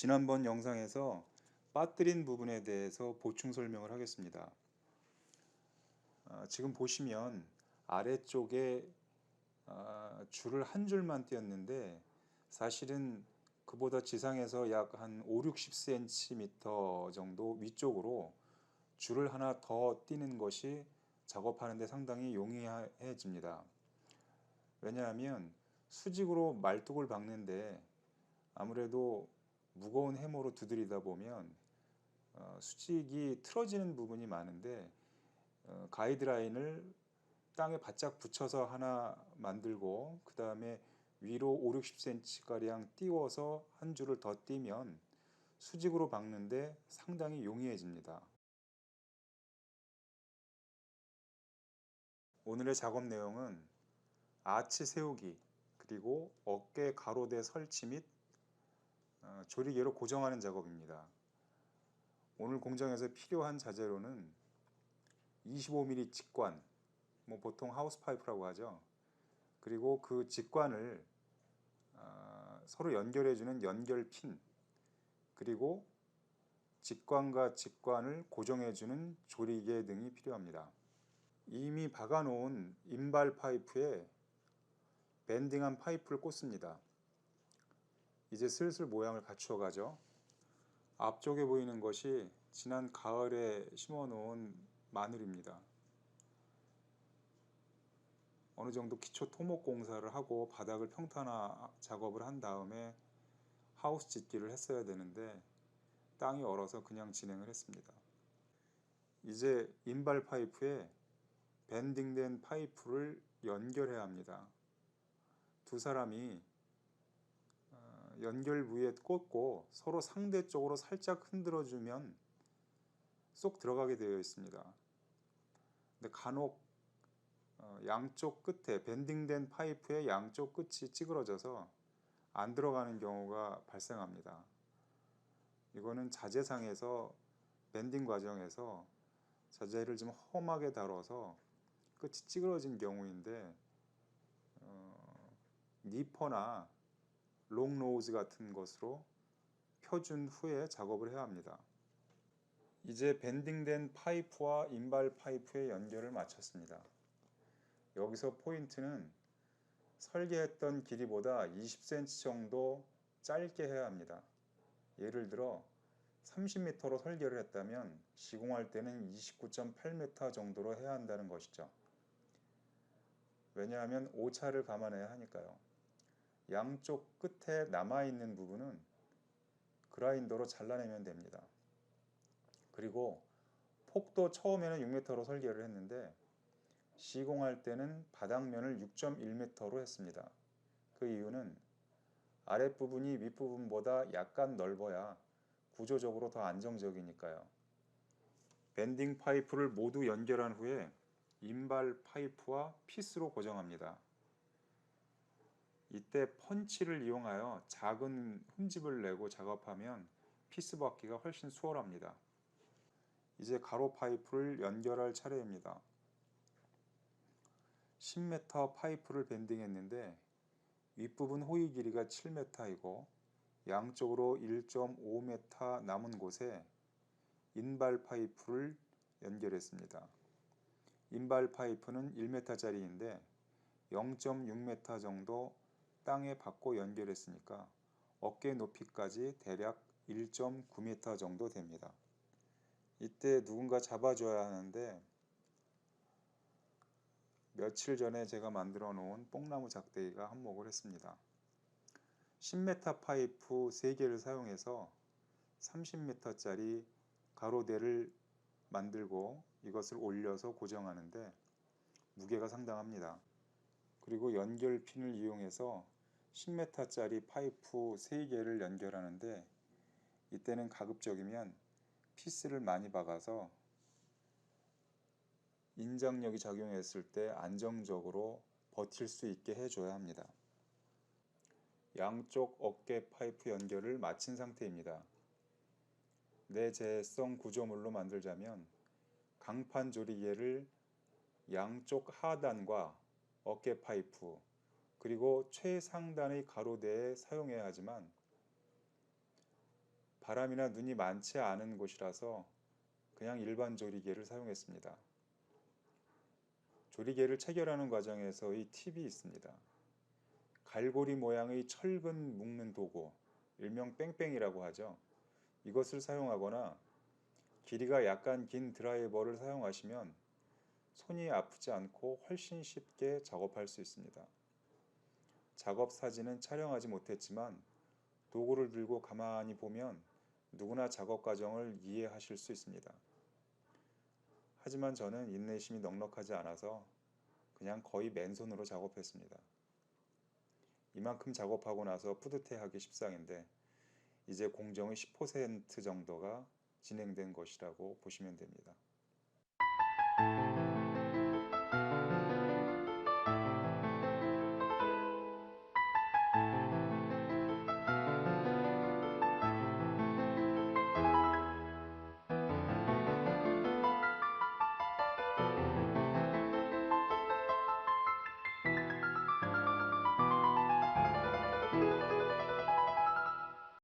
지난번 영상에서 빠뜨린 부분에 대해서 보충 설명을 하겠습니다. 지금 보시면 아래쪽에 줄을 한 줄만 띄었는데 사실은 그보다 지상에서 약 한 5, 60cm 정도 위쪽으로 줄을 하나 더 띄는 것이 작업하는데 상당히 용이해집니다. 왜냐하면 수직으로 말뚝을 박는데 아무래도 무거운 해머로 두드리다 보면 수직이 틀어지는 부분이 많은데 가이드라인을 땅에 바짝 붙여서 하나 만들고 그 다음에 위로 5, 60cm 가량 띄워서 한 줄을 더 띄면 수직으로 박는데 상당히 용이해집니다. 오늘의 작업 내용은 아치 세우기 그리고 어깨 가로대 설치 및 조리개로 고정하는 작업입니다. 오늘 공정에서 필요한 자재로는 25mm 직관, 보통 하우스 파이프라고 하죠. 그리고 그 직관을 서로 연결해주는 연결핀, 그리고 직관과 직관을 고정해주는 조리개 등이 필요합니다. 이미 박아놓은 인발 파이프에 밴딩한 파이프를 꽂습니다. 이제 슬슬 모양을 갖추어 가죠. 앞쪽에 보이는 것이 지난 가을에 심어놓은 마늘입니다. 어느 정도 기초 토목 공사를 하고 바닥을 평탄화 작업을 한 다음에 하우스 짓기를 했어야 되는데 땅이 얼어서 그냥 진행을 했습니다. 이제 인발 파이프에 밴딩된 파이프를 연결해야 합니다. 두 사람이 연결 부위에 꽂고 서로 상대쪽으로 살짝 흔들어주면 쏙 들어가게 되어 있습니다. 근데 간혹 양쪽 끝에 밴딩된 파이프의 양쪽 끝이 찌그러져서 안 들어가는 경우가 발생합니다. 이거는 자재상에서 밴딩 과정에서 자재를 좀 험하게 다뤄서 끝이 찌그러진 경우인데 니퍼나 롱노우즈 같은 것으로 펴준 후에 작업을 해야 합니다. 이제 밴딩된 파이프와 인발 파이프의 연결을 마쳤습니다. 여기서 포인트는 설계했던 길이보다 20cm 정도 짧게 해야 합니다. 예를 들어 30m로 설계를 했다면 시공할 때는 29.8m 정도로 해야 한다는 것이죠. 왜냐하면 오차를 감안해야 하니까요. 양쪽 끝에 남아있는 부분은 그라인더로 잘라내면 됩니다. 그리고 폭도 처음에는 6m로 설계를 했는데 시공할 때는 바닥면을 6.1m로 했습니다. 그 이유는 아랫부분이 윗부분보다 약간 넓어야 구조적으로 더 안정적이니까요. 밴딩 파이프를 모두 연결한 후에 인발 파이프와 피스로 고정합니다. 이때 펀치를 이용하여 작은 흠집을 내고 작업하면 피스 받기가 훨씬 수월합니다. 이제 가로 파이프를 연결할 차례입니다. 10m 파이프를 밴딩했는데 윗부분 호이 길이가 7m이고 양쪽으로 1.5m 남은 곳에 인발 파이프를 연결했습니다. 인발 파이프는 1m짜리인데 0.6m 정도 땅에 박고 연결했으니까 어깨 높이까지 대략 1.9m 정도 됩니다. 이때 누군가 잡아줘야 하는데 며칠 전에 제가 만들어 놓은 뽕나무 작대기가 한몫을 했습니다. 10m 파이프 3개를 사용해서 30m짜리 가로대를 만들고 이것을 올려서 고정하는데 무게가 상당합니다. 그리고 연결핀을 이용해서 10m짜리 파이프 3개를 연결하는데 이때는 가급적이면 피스를 많이 박아서 인장력이 작용했을 때 안정적으로 버틸 수 있게 해줘야 합니다. 양쪽 어깨 파이프 연결을 마친 상태입니다. 내재성 구조물로 만들자면 강판 조리개를 양쪽 하단과 어깨 파이프 그리고 최상단의 가로대에 사용해야 하지만 바람이나 눈이 많지 않은 곳이라서 그냥 일반 조리개를 사용했습니다. 조리개를 체결하는 과정에서의 팁이 있습니다. 갈고리 모양의 철근 묶는 도구, 일명 뺑뺑이라고 하죠. 이것을 사용하거나 길이가 약간 긴 드라이버를 사용하시면 손이 아프지 않고 훨씬 쉽게 작업할 수 있습니다. 작업 사진은 촬영하지 못했지만 도구를 들고 가만히 보면 누구나 작업 과정을 이해하실 수 있습니다. 하지만 저는 인내심이 넉넉하지 않아서 그냥 거의 맨손으로 작업했습니다. 이만큼 작업하고 나서 뿌듯해하기 십상인데 이제 공정의 10% 정도가 진행된 것이라고 보시면 됩니다.